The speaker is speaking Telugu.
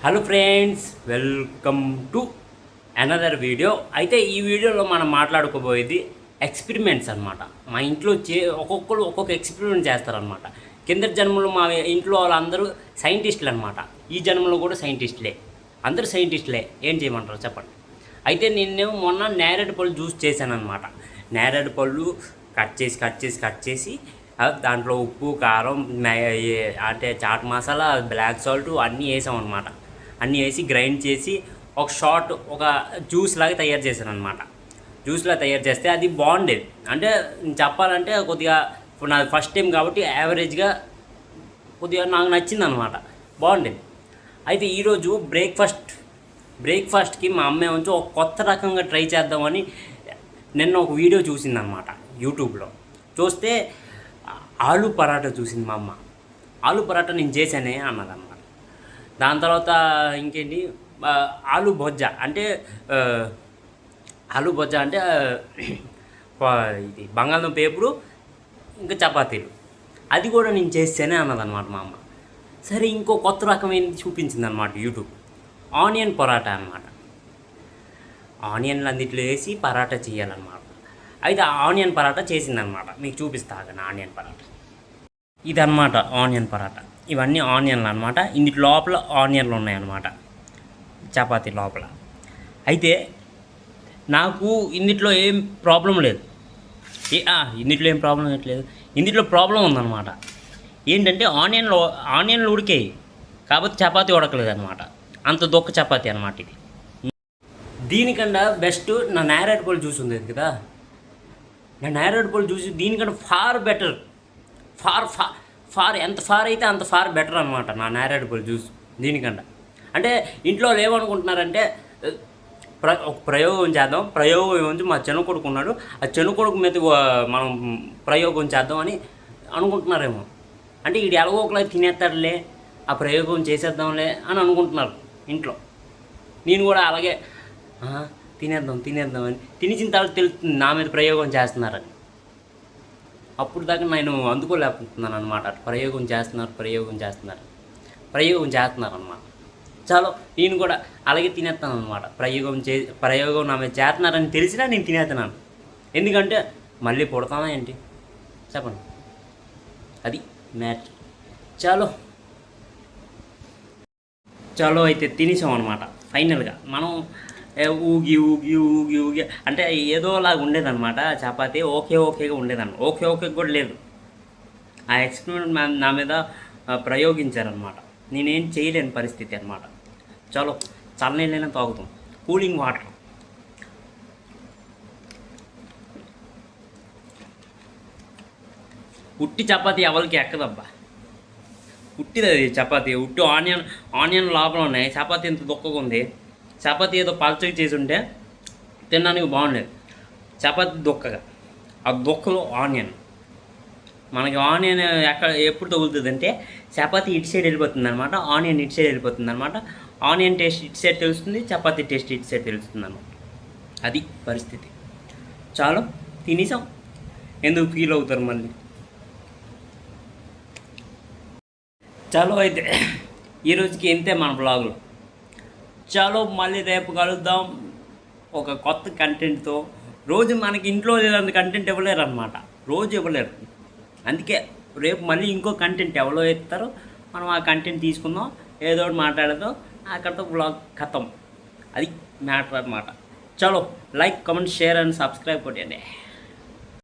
Hello friends, welcome to another video. అయితే ఈ వీడియోలో మనం మాట్లాడుకోబోయేది ఎక్స్పెరిమెంట్స్ అనమాట. మా ఇంట్లో ఒక్కొక్కరు ఒక్కొక్క ఎక్స్పెరిమెంట్ చేస్తారనమాట. కింద జన్మలో మా ఇంట్లో వాళ్ళందరూ సైంటిస్టులు అనమాట. ఈ జన్మలో కూడా సైంటిస్టులే, అందరూ సైంటిస్టులే. ఏం చేయమంటారు చెప్పండి. అయితే నేను మొన్న నేరేడు పళ్ళు జ్యూస్ చేశాను అనమాట. నేరేడు పళ్ళు కట్ చేసి దాంట్లో ఉప్పు, కారం, అంటే చాట్ మసాలా, బ్లాక్ సాల్ట్ అన్నీ వేసాం అనమాట. అన్నీ వేసి గ్రైండ్ చేసి ఒక జ్యూస్ లాగా తయారు చేశాను అనమాట. జ్యూస్లా తయారు చేస్తే అది బాగుండేది. అంటే చెప్పాలంటే కొద్దిగా నాది ఫస్ట్ టైం కాబట్టి యావరేజ్గా కొద్దిగా నాకు నచ్చింది అనమాట, బాగుండేది. అయితే ఈరోజు బ్రేక్ఫాస్ట్కి మా అమ్మాయి వచ్చి ఒక కొత్త రకంగా ట్రై చేద్దామని నిన్న ఒక వీడియో చూసిందనమాట యూట్యూబ్లో. చూస్తే ఆలు పరాటా చూసింది మా అమ్మ. ఆలు పరాటా నేను చేశానే అన్నదన్నమాట. దాని తర్వాత ఇంకేంటి, ఆలు బొజ్జ అంటే ఇది బంగాళదుంప వేపుడు, ఇంకా చపాతీలు, అది కూడా నేను చేస్తేనే అన్నదన్నమాట మా అమ్మ. సరే, ఇంకో కొత్త రకమైనది చూపించింది అనమాట యూట్యూబ్. ఆనియన్ పరాటా అనమాట. ఆనియన్లు అన్నింటిలో వేసి పరాటా చేయాలన్నమాట. అయితే ఆనియన్ పరాటా చేసిందనమాట. మీకు చూపిస్తా కానీ ఆనియన్ పరాటా ఇదన్నమాట. ఆనియన్ పరాటా ఇవన్నీ ఆనియన్లు అనమాట. ఇందులో లోపల ఆనియన్లు ఉన్నాయన్నమాట, చపాతీ లోపల. అయితే నాకు ఇందులో ఏం ప్రాబ్లం లేదు. ఇందులో ఏం ప్రాబ్లం లేదు. ఇందులో ప్రాబ్లం ఉందన్నమాట. ఏంటంటే ఆనియన్లు ఉడికాయి, కాబట్టి చపాతీ ఉడకలేదు అనమాట. అంత దొక్క చపాతీ అనమాట ఇది. దీనికన్నా బెస్ట్ నా నేరేడు పళ్ళు జ్యూస్ ఉంది కదా. నా నేరేడు పళ్ళు జ్యూస్ దీనికన్నా ఫార్ బెటర్. ఎంత ఫార్ అయితే అంత ఫార్ బెటర్ అనమాట నా నేరేడు పళ్ళు జ్యూస్ దీనికన్నా. అంటే ఇంట్లో ఏమనుకుంటున్నారంటే ఒక ప్రయోగం చేద్దాం. ప్రయోగం ఏముంది, మా చిన్న కొడుకు ఉన్నాడు, ఆ చిన్న కొడుకు మీద మనం ప్రయోగం చేద్దాం అని అనుకుంటున్నారేమో. అంటే వీడు ఎలాగో ఒకలాగా తినేస్తాడులే, ఆ ప్రయోగం చేసేద్దాంలే అని అనుకుంటున్నారు ఇంట్లో. నేను కూడా అలాగే తినేద్దాం అని తినేసిన తర్వాత తెలుస్తుంది నా మీద ప్రయోగం చేస్తున్నారని. అప్పుడు దాకా నేను అందుకోలేకపోతున్నాను అనమాట. ప్రయోగం చేస్తున్నారు అనమాట. చాలు, నేను కూడా అలాగే తినేస్తాను అనమాట. ప్రయోగం నా మీద చేస్తున్నారని తెలిసినా నేను తినేస్తున్నాను. ఎందుకంటే మళ్ళీ పుడతానా ఏంటి చెప్పండి, అది మ్యాటర్. చాలో అయితే తినేసాం అనమాట. ఫైనల్గా మనం ఊగి అంటే ఏదోలాగా ఉండేదన్నమాట చపాతీ. ఓకేగా ఉండేదన్నమాట. ఓకే కూడా లేదు. ఆ ఎక్స్పెరిమెంట్ నా మీద ప్రయోగించారనమాట. నేనేం చేయలేని పరిస్థితి అనమాట. చలో, చల్లనీళ్ళైనా తాగుతాం, కూలింగ్ వాటర్. ఉట్టి చపాతీ ఎవరికి ఎక్కదబ్బా. ఉట్టిది అది చపాతీ. ఉట్టి ఆనియన్ లోపల ఉన్నాయి. చపాతీ ఎంత దుక్కగా ఉంది. చపాతీ ఏదో పల్చగా చేసి ఉంటే తినడానికి బాగుండేది. చపాతీ దుక్కగా, ఆ దుక్కలో ఆనియన్. మనకి ఆనియన్ ఎప్పుడు తగులుతుంది అంటే చపాతీ ఇటు సైడ్ వెళ్ళిపోతుంది అనమాట, ఆనియన్ ఇటు సైడ్ వెళ్ళిపోతుంది అనమాట. ఆనియన్ టేస్ట్ ఇటు సైడ్ తెలుస్తుంది, చపాతీ టేస్ట్ ఇటు సైడ్ తెలుస్తుంది అనమాట. అది పరిస్థితి. చాలు, తినేసాం. ఎందుకు ఫీల్ అవుతారు మళ్ళీ. చాలు, అయితే ఈరోజుకి ఇంతే మన బ్లాగులో. చాలు, మళ్ళీ రేపు కలుద్దాం ఒక కొత్త కంటెంట్తో. రోజు మనకి ఇంట్లో లేదంత కంటెంట్ ఇవ్వలేరు అనమాట, రోజు ఇవ్వలేరు. అందుకే రేపు మళ్ళీ ఇంకో కంటెంట్ ఎవరో ఎత్తారో మనం ఆ కంటెంట్ తీసుకుందాం, ఏదో ఒకటి మాట్లాడదాం, అక్కడితో బ్లాగ్ ఖతం. అది మ్యాటర్ అనమాట. చలో, like, comment, share and subscribe కొట్టండి.